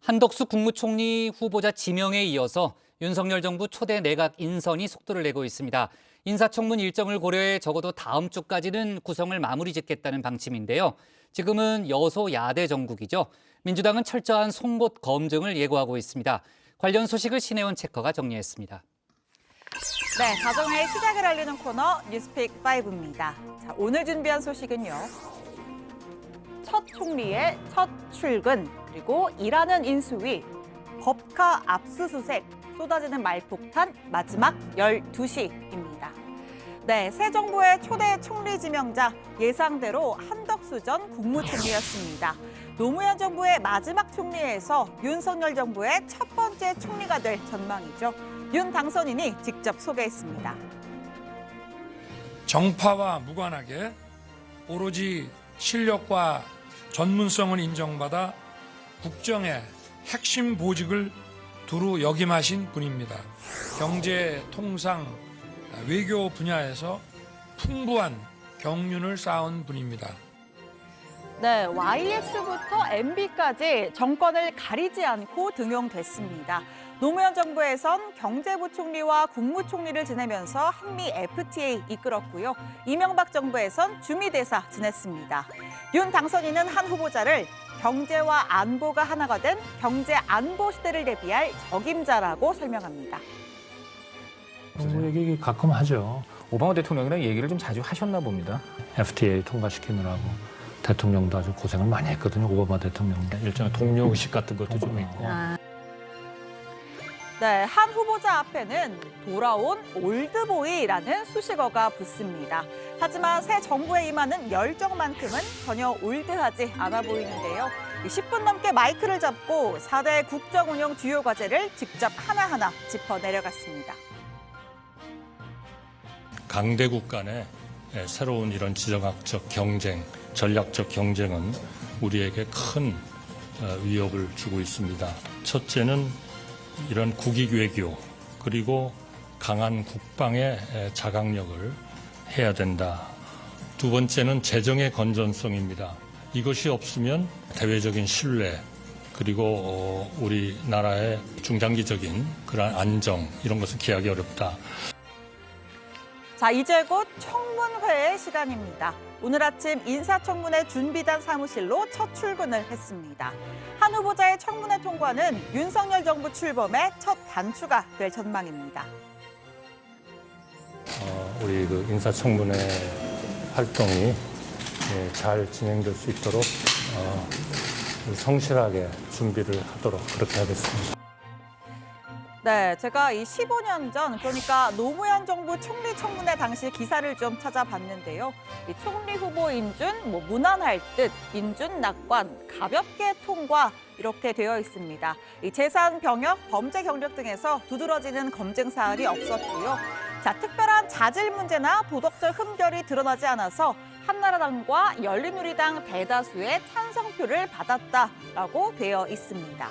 한덕수 국무총리 후보자 지명에 이어서 윤석열 정부 초대 내각 인선이 속도를 내고 있습니다. 인사청문 일정을 고려해 적어도 다음 주까지는 구성을 마무리 짓겠다는 방침인데요. 지금은 여소야대 정국이죠. 민주당은 철저한 송곳 검증을 예고하고 있습니다. 관련 소식을 신혜원 체커가 정리했습니다. 네, 가정의 시작을 알리는 코너 뉴스픽 5입니다. 자, 오늘 준비한 소식은요. 첫 총리의 첫 출근, 그리고 일하는 인수위, 법카 압수수색, 쏟아지는 말폭탄, 마지막 12시입니다. 네, 새 정부의 초대 총리 지명자, 예상대로 한덕수 전 국무총리였습니다. 노무현 정부의 마지막 총리에서 윤석열 정부의 첫 번째 총리가 될 전망이죠. 윤 당선인이 직접 소개했습니다. 정파와 무관하게 오로지 실력과 전문성을 인정받아 국정의 핵심 보직을 두루 역임하신 분입니다. 경제, 통상, 외교 분야에서 풍부한 경륜을 쌓은 분입니다. 네, YX부터 MB까지 정권을 가리지 않고 등용됐습니다. 노무현 정부에선 경제부총리와 국무총리를 지내면서 한미 FTA 이끌었고요. 이명박 정부에선 주미대사 지냈습니다. 윤 당선인은 한 후보자를 경제와 안보가 하나가 된 경제 안보 시대를 대비할 적임자라고 설명합니다. 뭐 얘기 가끔 하죠. 오바마 대통령이랑 얘기를 좀 자주 하셨나 봅니다. FTA 통과시키느라고 대통령도 아주 고생을 많이 했거든요. 오바마 대통령도. 일종의 동료의식 같은 것도 좀 있고. 네, 한 후보자 앞에는 돌아온 올드보이라는 수식어가 붙습니다. 하지만 새 정부에 임하는 열정만큼은 전혀 올드하지 않아 보이는데요. 10분 넘게 마이크를 잡고 4대 국정 운영 주요 과제를 직접 하나하나 짚어내려갔습니다. 강대국 간의 새로운 이런 지정학적 경쟁, 전략적 경쟁은 우리에게 큰 위협을 주고 있습니다. 첫째는 이런 국익 외교, 그리고 강한 국방의 자각력을 해야 된다. 두 번째는 재정의 건전성입니다. 이것이 없으면 대외적인 신뢰, 그리고 우리나라의 중장기적인 그런 안정, 이런 것을 기하기 어렵다. 자, 이제 곧 청문회의 시간입니다. 오늘 아침 인사청문회 준비단 사무실로 첫 출근을 했습니다. 한 후보자의 청문회 통과는 윤석열 정부 출범의 첫 단추가 될 전망입니다. 우리 인사청문회 활동이 잘 진행될 수 있도록 성실하게 준비를 하도록 그렇게 하겠습니다. 네, 제가 이 15년 전, 그러니까 노무현 정부 총리 청문회 당시 기사를 좀 찾아봤는데요. 이 총리 후보 인준, 무난할 듯, 인준 낙관, 가볍게 통과 이렇게 되어 있습니다. 이 재산 병역, 범죄 경력 등에서 두드러지는 검증 사안이 없었고요. 자, 특별한 자질 문제나 도덕적 흠결이 드러나지 않아서 한나라당과 열린우리당 대다수의 찬성표를 받았다라고 되어 있습니다.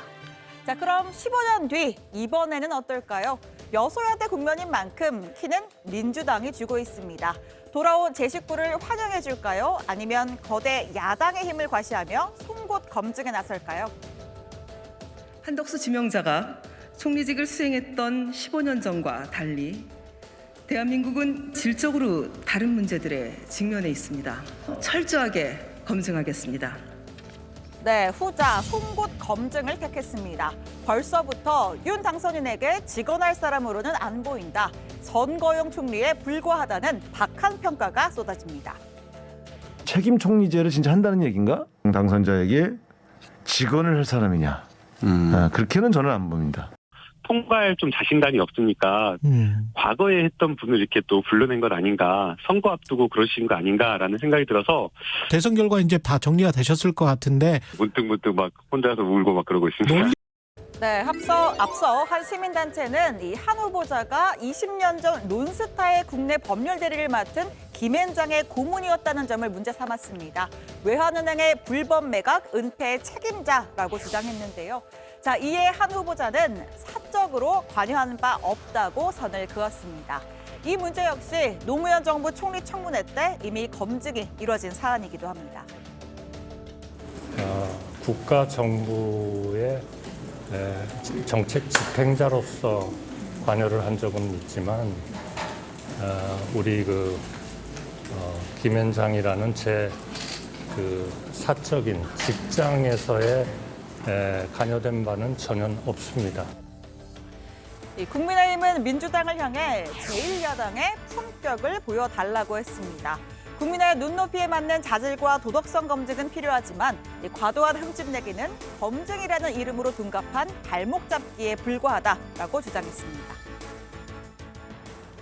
자, 그럼 15년 뒤 이번에는 어떨까요? 여소야대 국면인 만큼 키는 민주당이 쥐고 있습니다. 돌아온 제 식구를 환영해 줄까요? 아니면 거대 야당의 힘을 과시하며 송곳 검증에 나설까요? 한덕수 지명자가 총리직을 수행했던 15년 전과 달리 대한민국은 질적으로 다른 문제들에 직면해 있습니다. 철저하게 검증하겠습니다. 네, 후자 송곳 검증을 택했습니다. 벌써부터 윤 당선인에게 직언할 사람으로는 안 보인다. 선거용 총리에 불과하다는 박한 평가가 쏟아집니다. 책임 총리제를 진짜 한다는 얘기인가? 당선자에게 직언을 할 사람이냐? 그렇게는 저는 안 봅니다. 통과할 좀 자신감이 없으니까 과거에 했던 분을 이렇게 또 불러낸 것 아닌가, 선거 앞두고 그러신 거 아닌가라는 생각이 들어서 대선 결과 이제 다 정리가 되셨을 것 같은데 문득문득 막 혼자서 울고 막 그러고 있습니다. 네, 앞서 한 시민단체는 이 한 후보자가 20년 전 론스타의 국내 법률 대리를 맡은 김앤장의 고문이었다는 점을 문제 삼았습니다. 외환은행의 불법 매각 은폐의 책임자라고 주장했는데요. 자, 이에 한 후보자는 사적으로 관여한 바 없다고 선을 그었습니다. 이 문제 역시 노무현 정부 총리 청문회 때 이미 검증이 이뤄진 사안이기도 합니다. 국가 정부의 정책 집행자로서 관여를 한 적은 있지만 우리 김현장이라는 제 사적인 직장에서의 관여된 바는 전혀 없습니다. 국민의힘은 민주당을 향해 제1야당의 품격을 보여달라고 했습니다. 국민의 눈높이에 맞는 자질과 도덕성 검증은 필요하지만 과도한 흠집내기는 검증이라는 이름으로 둔갑한 발목 잡기에 불과하다라고 주장했습니다.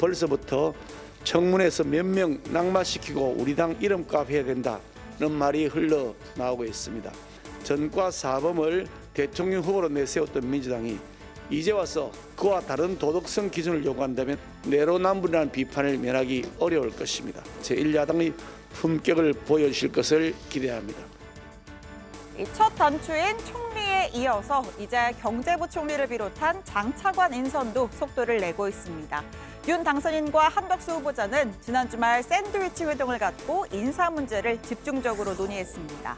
벌써부터 청문회에서 몇 명 낙마시키고 우리 당 이름값 해야 된다는 말이 흘러나오고 있습니다. 전과 사범을 대통령 후보로 내세웠던 민주당이 이제 와서 그와 다른 도덕성 기준을 요구한다면 내로남불이라는 비판을 면하기 어려울 것입니다. 제1야당의 품격을 보여주실 것을 기대합니다. 첫 단추인 총리에 이어서 이제 경제부 총리를 비롯한 장 차관 인선도 속도를 내고 있습니다. 윤 당선인과 한덕수 후보자는 지난 주말 샌드위치 회동을 갖고 인사 문제를 집중적으로 논의했습니다.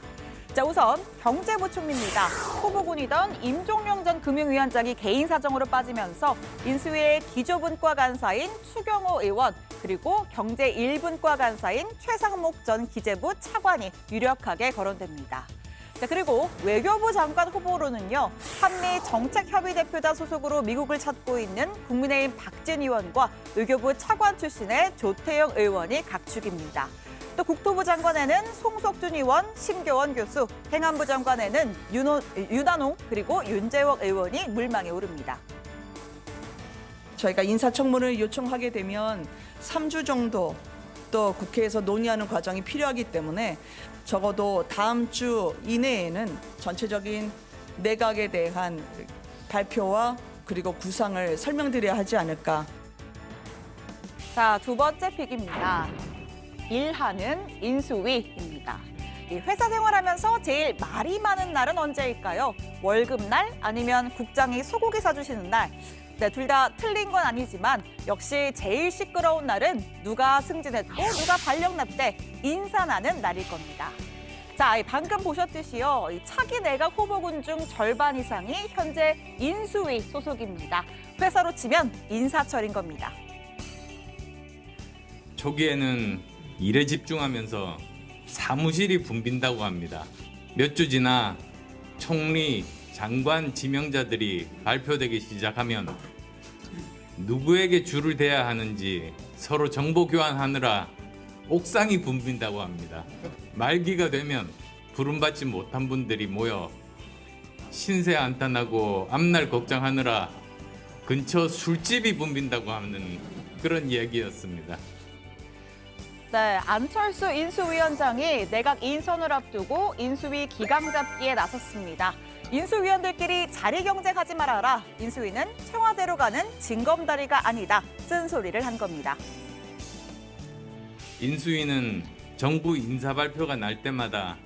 자, 우선 경제부 총리입니다. 후보군이던 임종영 전 금융위원장이 개인 사정으로 빠지면서 인수위의 기조분과 간사인 추경호 의원 그리고 경제 1분과 간사인 최상목 전 기재부 차관이 유력하게 거론됩니다. 자, 그리고 외교부 장관 후보로는요. 한미 정책협의대표단 소속으로 미국을 찾고 있는 국민의힘 박진 의원과 외교부 차관 출신의 조태영 의원이 각축입니다. 또 국토부 장관에는 송석준 의원, 심교원 교수, 행안부 장관에는 윤한홍 그리고 윤재욱 의원이 물망에 오릅니다. 저희가 인사청문을 요청하게 되면 3주 정도 또 국회에서 논의하는 과정이 필요하기 때문에 적어도 다음 주 이내에는 전체적인 내각에 대한 발표와 그리고 구상을 설명드려야 하지 않을까. 자, 두 번째 픽입니다. 일하는 인수위입니다. 회사 생활하면서 제일 말이 많은 날은 언제일까요? 월급날 아니면 국장이 소고기 사주시는 날? 네, 둘 다 틀린 건 아니지만 역시 제일 시끄러운 날은 누가 승진했고 누가 발령났대 인사나는 날일 겁니다. 자, 방금 보셨듯이요. 차기 내각 후보군 중 절반 이상이 현재 인수위 소속입니다. 회사로 치면 인사철인 겁니다. 초기에는 일에 집중하면서 사무실이 붐빈다고 합니다. 몇 주 지나 총리, 장관 지명자들이 발표되기 시작하면 누구에게 줄을 대야 하는지 서로 정보 교환하느라 옥상이 붐빈다고 합니다. 말기가 되면 부름받지 못한 분들이 모여 신세 한탄하고 앞날 걱정하느라 근처 술집이 붐빈다고 하는 그런 이야기였습니다. 네, 안철수 인수위원장이 내각 인선을 앞두고 인수위 기강 잡기에 나섰습니다. 인수위원들끼리 자리 경쟁하지 말아라. 인수위는 청와대로 가는 징검다리가 아니다. 쓴소리를 한 겁니다. 인수위는 정부 인사 발표가 날 때마다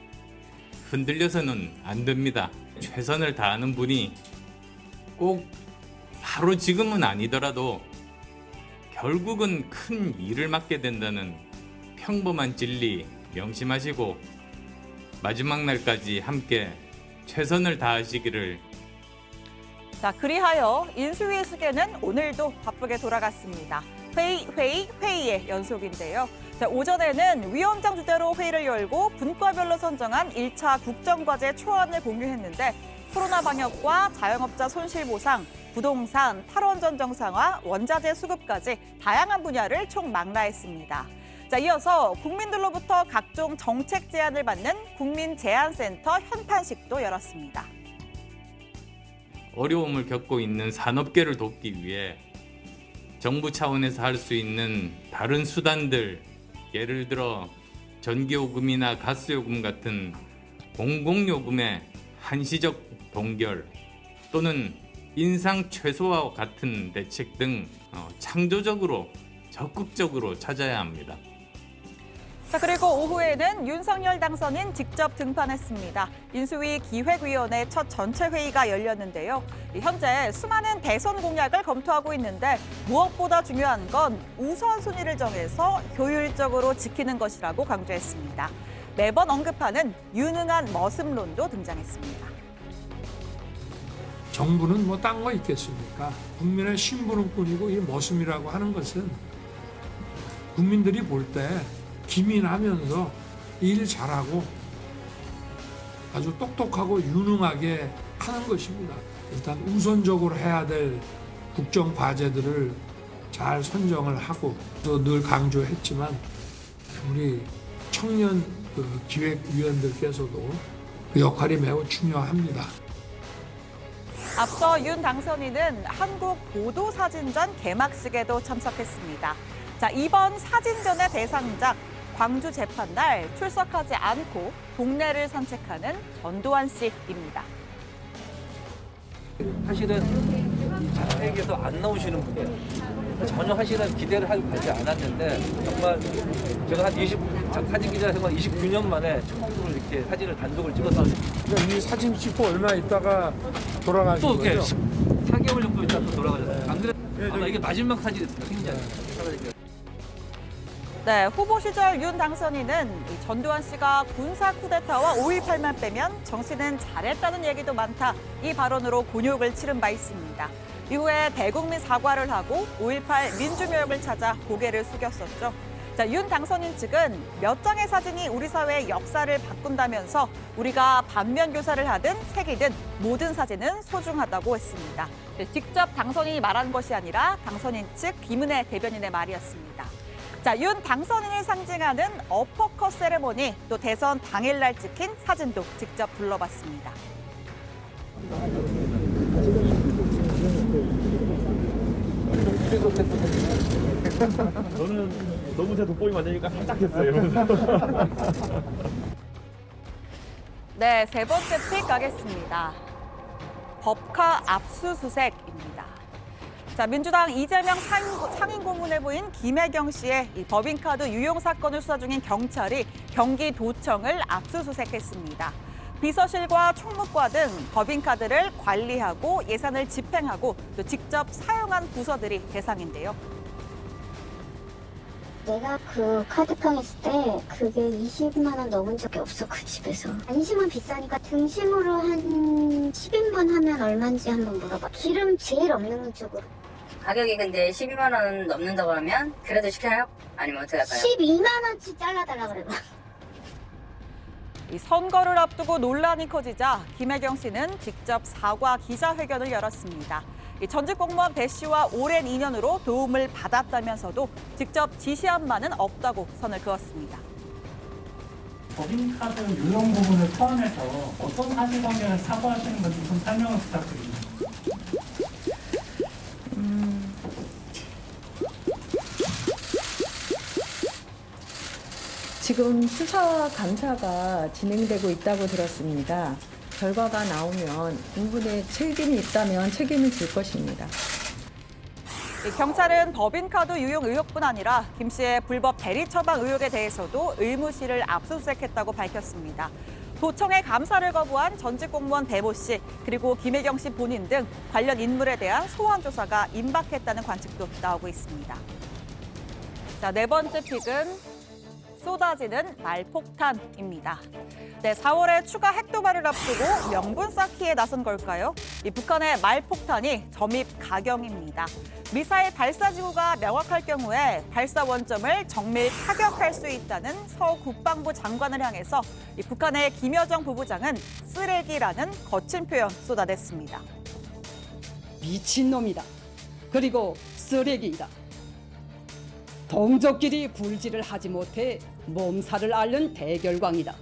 흔들려서는 안 됩니다. 최선을 다하는 분이 꼭 바로 지금은 아니더라도 결국은 큰 일을 맡게 된다는 평범한 진리 명심하시고 마지막 날까지 함께 최선을 다하시기를. 자, 그리하여 인수위의 시계는 오늘도 바쁘게 돌아갔습니다. 회의의 연속인데요. 자, 오전에는 위원장 주재로 회의를 열고 분과별로 선정한 1차 국정과제 초안을 공유했는데 코로나 방역과 자영업자 손실보상, 부동산, 탈원전 정상화, 원자재 수급까지 다양한 분야를 총망라했습니다. 자, 이어서 국민들로부터 각종 정책 제안을 받는 국민제안센터 현판식도 열었습니다. 어려움을 겪고 있는 산업계를 돕기 위해 정부 차원에서 할 수 있는 다른 수단들, 예를 들어 전기요금이나 가스요금 같은 공공요금의 한시적 동결 또는 인상 최소화와 같은 대책 등 창조적으로 적극적으로 찾아야 합니다. 자, 그리고 오후에는 윤석열 당선인 직접 등판했습니다. 인수위 기획위원회 첫 전체 회의가 열렸는데요. 현재 수많은 대선 공약을 검토하고 있는데 무엇보다 중요한 건 우선순위를 정해서 효율적으로 지키는 것이라고 강조했습니다. 매번 언급하는 유능한 머슴론도 등장했습니다. 정부는 뭐 딴 거 있겠습니까? 국민의 심부름꾼이고 이 머슴이라고 하는 것은 국민들이 볼 때 기민하면서 일 잘하고 아주 똑똑하고 유능하게 하는 것입니다. 일단 우선적으로 해야 될 국정 과제들을 잘 선정을 하고 또 늘 강조했지만 우리 청년 기획위원들께서도 그 역할이 매우 중요합니다. 앞서 윤 당선인은 한국보도사진전 개막식에도 참석했습니다. 자, 이번 사진전의 대상작 광주 재판날 출석하지 않고 동네를 산책하는 전두환 씨입니다. 사실은 이 장례에서 안 나오시는 분이에요. 전혀 사실은 기대를 하지 않았는데 정말 제가 한 사진 기자 생활 29년 만에 처음으로 이렇게 사진을 단독을 찍어서 이 사진 찍고 얼마 있다가 돌아가신 또 이렇게 거죠? 4개월 정도 있다 또 돌아가셨어요. 안 그래도 아마 이게 마지막 사진이었어요. 굉장히. 네, 후보 시절 윤 당선인은 이 전두환 씨가 군사 쿠데타와 5.18만 빼면 정치는 잘했다는 얘기도 많다. 이 발언으로 곤욕을 치른 바 있습니다. 이후에 대국민 사과를 하고 5.18 민주묘역을 찾아 고개를 숙였었죠. 자, 윤 당선인 측은 몇 장의 사진이 우리 사회의 역사를 바꾼다면서 우리가 반면 교사를 하든 새기든 모든 사진은 소중하다고 했습니다. 직접 당선인이 말한 것이 아니라 당선인 측 김은혜 대변인의 말이었습니다. 자, 윤 당선인을 상징하는 어퍼컷 세레모니, 또 대선 당일날 찍힌 사진도 직접 둘러봤습니다. 저는 너무 제 돋보이 맞으니까 살짝 했어요. 네, 세 번째 픽 가겠습니다. 법카 압수수색입니다. 자, 민주당 이재명 상임고문에 보인 김혜경 씨의 이 법인카드 유용 사건을 수사 중인 경찰이 경기도청을 압수수색했습니다. 비서실과 총무과 등 법인카드를 관리하고 예산을 집행하고 또 직접 사용한 부서들이 대상인데요. 내가 그 카드팡 했을 때 그게 20만 원 넘은 적이 없어, 그 집에서. 안심은 비싸니까 등심으로 한 10인분 하면 얼마인지 한번 물어봐. 기름 제일 없는 쪽으로. 가격이 근데 12만 원 넘는다고 하면 그래도 시켜요? 아니면 어떻게 할까요? 12만 원치 잘라달라 그래봐. 이 선거를 앞두고 논란이 커지자 김혜경 씨는 직접 사과 기자회견을 열었습니다. 이 전직 공무원 배 씨와 오랜 인연으로 도움을 받았다면서도 직접 지시한 바는 없다고 선을 그었습니다. 법인카드 유용 부분을 포함해서 어떤 사실관계를 사과하시는 건지 좀 설명을 부탁드립니다. 지금 수사와 감사가 진행되고 있다고 들었습니다. 결과가 나오면 부분에 책임이 있다면 책임을 질 것입니다. 경찰은 법인카드 유용 의혹뿐 아니라 김 씨의 불법 대리 처방 의혹에 대해서도 의무실을 압수수색했다고 밝혔습니다. 도청의 감사를 거부한 전직 공무원 배모 씨 그리고 김혜경 씨 본인 등 관련 인물에 대한 소환 조사가 임박했다는 관측도 나오고 있습니다. 자, 네 번째 픽은 쏟아지는 말폭탄입니다. 네, 4월에 추가 핵도발을 앞두고 명분 쌓기에 나선 걸까요? 이 북한의 말폭탄이 점입 가경입니다. 미사일 발사지구가 명확할 경우에 발사 원점을 정밀 타격할 수 있다는 서 국방부 장관을 향해서 이 북한의 김여정 부부장은 쓰레기라는 거친 표현 쏟아냈습니다. 미친놈이다. 그리고 쓰레기이다. 동족끼리 불질을 하지 못해 몸살을 앓는 대결광이다.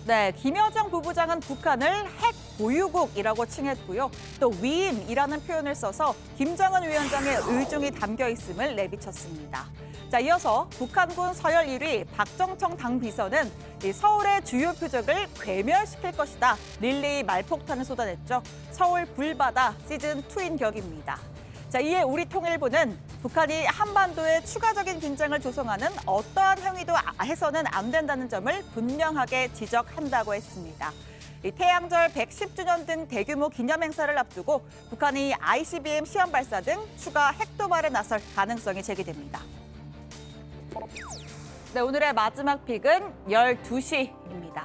네, 김여정 부부장은 북한을 핵 보유국이라고 칭했고요. 또 위임이라는 표현을 써서 김정은 위원장의 의중이 담겨 있음을 내비쳤습니다. 자, 이어서 북한군 서열 1위 박정청 당비서는 서울의 주요 표적을 괴멸시킬 것이다. 릴레이 말폭탄을 쏟아냈죠. 서울 불바다 시즌2인 격입니다. 자, 이에 우리통일부는 북한이 한반도에 추가적인 긴장을 조성하는 어떠한 행위도 해서는 안 된다는 점을 분명하게 지적한다고 했습니다. 이 태양절 110주년 등 대규모 기념 행사를 앞두고 북한이 ICBM 시험 발사 등 추가 핵도발에 나설 가능성이 제기됩니다. 네, 오늘의 마지막 픽은 12시입니다.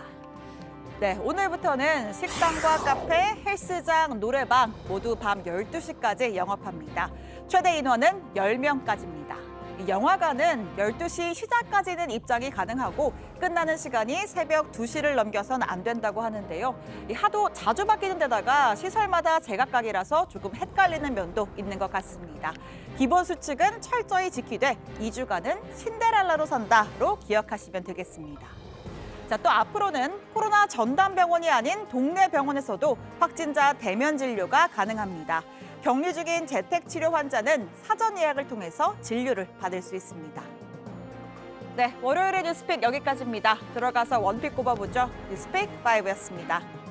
네, 오늘부터는 식당과 카페, 헬스장, 노래방 모두 밤 12시까지 영업합니다. 최대 인원은 10명까지입니다. 영화관은 12시 시작까지는 입장이 가능하고 끝나는 시간이 새벽 2시를 넘겨선 안 된다고 하는데요. 하도 자주 바뀌는 데다가 시설마다 제각각이라서 조금 헷갈리는 면도 있는 것 같습니다. 기본 수칙은 철저히 지키되 2주간은 신데렐라로 산다로 기억하시면 되겠습니다. 자, 또 앞으로는 코로나 전담 병원이 아닌 동네 병원에서도 확진자 대면 진료가 가능합니다. 격리 중인 재택 치료 환자는 사전 예약을 통해서 진료를 받을 수 있습니다. 네, 월요일의 뉴스픽 여기까지입니다. 들어가서 원픽 꼽아보죠. 뉴스픽 5였습니다.